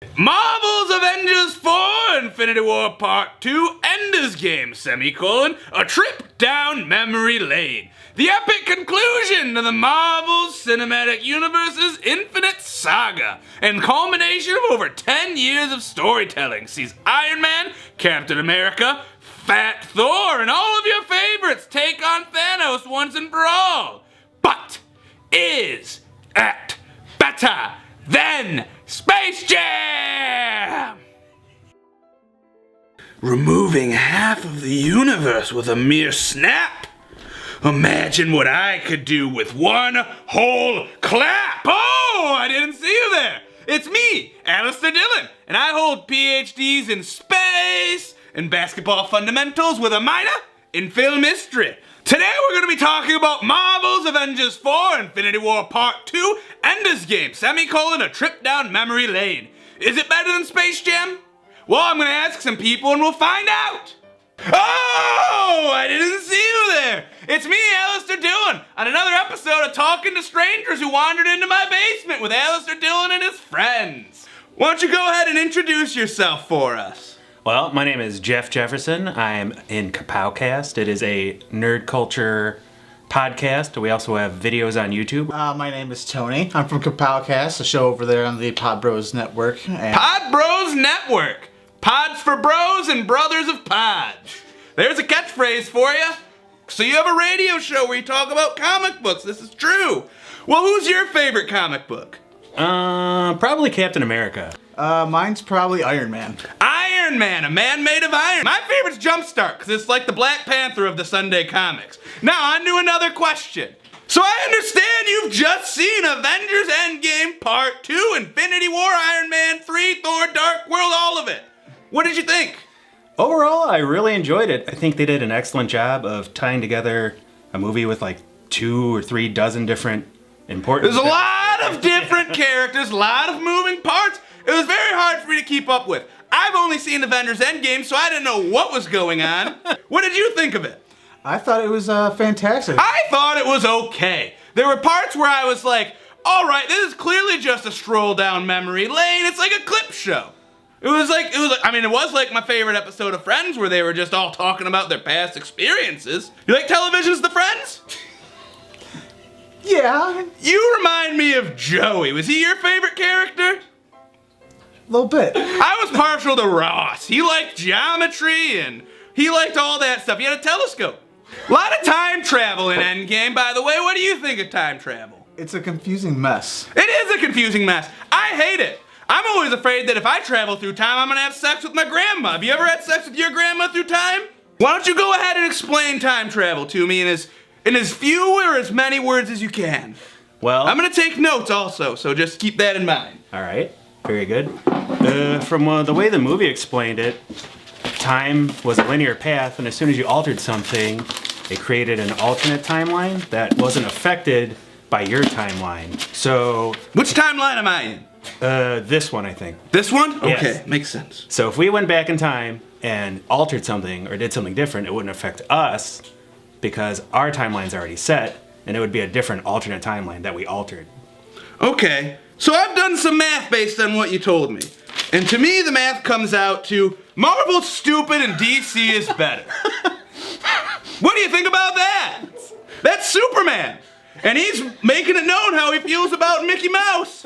Marvel's Avengers 4 Infinity War Part 2 Endgame, a trip down memory lane. The epic conclusion to the Marvel Cinematic Universe's infinite saga and culmination of over 10 years of storytelling sees Iron Man, Captain America, Fat Thor, and all of your favorites take on Thanos once and for all. But is it better than Space Jam? Removing half of the universe with a mere snap. Imagine what I could do with one whole clap. Oh, I didn't see you there. It's me, Allistair Dylan, and I hold PhDs in space and basketball fundamentals with a minor in film history. Today we're going to be talking about Marvel's Avengers 4 Infinity War Part 2 Endgame, a trip down memory lane. Is it better than Space Jam? Well, I'm going to ask some people and we'll find out. Oh, I didn't see you there. It's me, Allistair Dylan, on another episode of Talking to Strangers Who Wandered Into My Basement with Allistair Dylan and his friends. Why don't you go ahead and introduce yourself for us? Well, my name is Jeff Jefferson. I'm in Kapowcast. It is a nerd culture podcast. We also have videos on YouTube. My name is Tony. I'm from Kapowcast, a show over there on the Pod Bros Network. Pod Bros Network. Pods for bros and brothers of pods. There's a catchphrase for you. So you have a radio show where you talk about comic books. This is true. Well, who's your favorite comic book? Probably Captain America. Mine's probably Iron Man. Iron Man, a man made of iron. My favorite's Jumpstart, because it's like the Black Panther of the Sunday comics. Now, on to another question. So I understand you've just seen Avengers Endgame Part 2, Infinity War, Iron Man 3, Thor, Dark World, all of it. What did you think? Overall, I really enjoyed it. I think they did an excellent job of tying together a movie with like 2 or 3 dozen different important... There's a lot of different characters, a lot of moving parts. It was very hard for me to keep up with. I've only seen Avengers Endgame, so I didn't know what was going on. What did you think of it? I thought it was fantastic. I thought it was okay. There were parts where I was like, all right, this is clearly just a stroll down memory lane. It's like a clip show. It was like my favorite episode of Friends where they were just all talking about their past experiences. You like television's The Friends? Yeah. You remind me of Joey. Was he your favorite character? A little bit. I was partial to Ross. He liked geometry and he liked all that stuff. He had a telescope. A lot of time travel in Endgame, by the way. What do you think of time travel? It's a confusing mess. It is a confusing mess. I hate it. I'm always afraid that if I travel through time, I'm gonna have sex with my grandma. Have you ever had sex with your grandma through time? Why don't you go ahead and explain time travel to me in as few or as many words as you can? Well, I'm gonna take notes also, so just keep that in mind. all right. Very good. From the way the movie explained it, time was a linear path, and as soon as you altered something, it created an alternate timeline that wasn't affected by your timeline. So, Which timeline am I in? this one, I think. This one? Yes. Okay, makes sense. So if we went back in time and altered something or did something different, it wouldn't affect us because our timeline's already set, and it would be a different alternate timeline that we altered. Okay, so I've done some math based on what you told me. And to me, the math comes out to Marvel's stupid and DC is better. What do you think about that? That's Superman. And he's making it known how he feels about Mickey Mouse.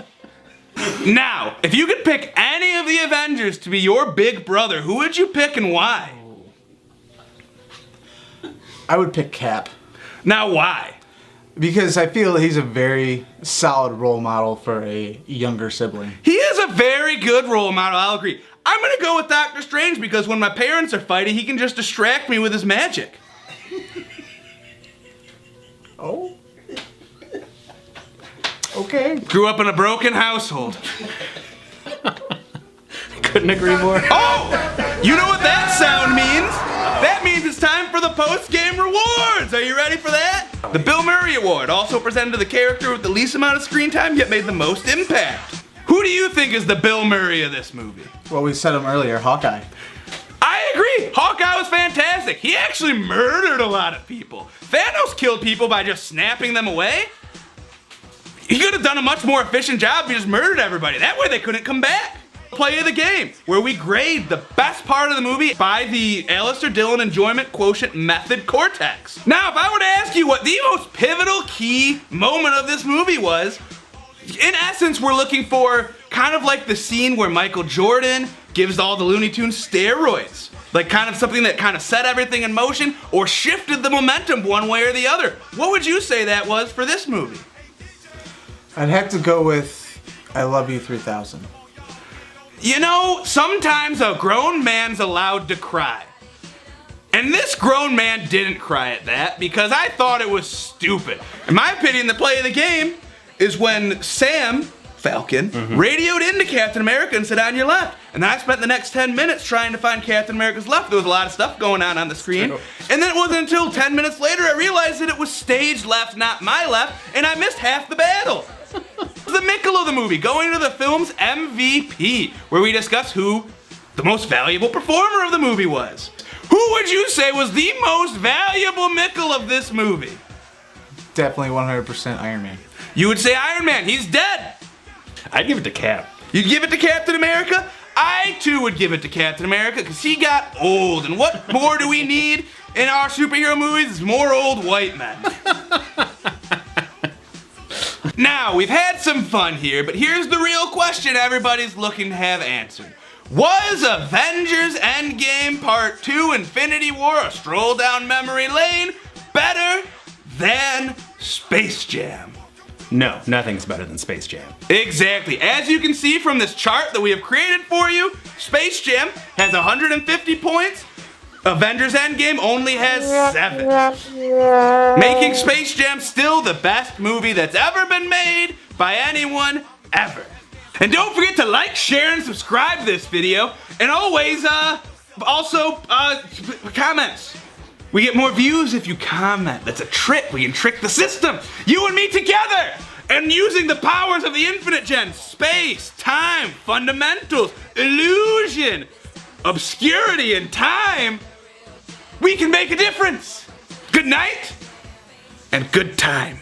Now, if you could pick any of the Avengers to be your big brother, who would you pick and why? I would pick Cap. Now, why? Because I feel he's a very solid role model for a younger sibling. He is a very good role model, I'll agree. I'm gonna go with Doctor Strange because when my parents are fighting, he can just distract me with his magic. Oh? Okay. Grew up in a broken household. Couldn't agree more. Oh! You know what that sound means? That means it's time for the post-game rewards! Are you ready for that? The Bill Murray Award, also presented to the character with the least amount of screen time yet made the most impact. Who do you think is the Bill Murray of this movie? Well, we said him earlier, Hawkeye. I agree! Hawkeye was fantastic. He actually murdered a lot of people. Thanos killed people by just snapping them away. He could have done a much more efficient job if he just murdered everybody. That way they couldn't come back. Play of the game, where we grade the best part of the movie by the Allistair Dylan Enjoyment Quotient Method Cortex. Now, if I were to ask you what the most pivotal key moment of this movie was, in essence, we're looking for kind of like the scene where Michael Jordan gives all the Looney Tunes steroids. Like kind of something that kind of set everything in motion or shifted the momentum one way or the other. What would you say that was for this movie? I'd have to go with I Love You 3000. You know, sometimes a grown man's allowed to cry. And this grown man didn't cry at that because I thought it was stupid. In my opinion, the play of the game is when Sam Falcon radioed into Captain America and said, "On your left." And then I spent the next 10 minutes trying to find Captain America's left. There was a lot of stuff going on the screen. And then it wasn't until 10 minutes later I realized that it was stage left, not my left, and I missed half the battle. The Mickle of the movie, going to the film's MVP, where we discuss who the most valuable performer of the movie was. Who would you say was the most valuable Mickle of this movie? Definitely 100% Iron Man. You would say Iron Man, he's dead. I'd give it to Cap. You'd give it to Captain America? I too would give it to Captain America because he got old. And what more do we need in our superhero movies is more old white men. Now, we've had some fun here, but here's the real question everybody's looking to have answered. Was Avengers Endgame Part 2 Infinity War, a stroll down memory lane, better than Space Jam? No, nothing's better than Space Jam. Exactly. As you can see from this chart that we have created for you, Space Jam has 150 points. Avengers Endgame only has 7. Making Space Jam still the best movie that's ever been made by anyone ever. And don't forget to like, share, and subscribe to this video. And always, comments. We get more views if you comment. That's a trick. We can trick the system. You and me together. And using the powers of the infinite gen, space, time, fundamentals, illusion, obscurity, and time, we can make a difference. Good night and good time.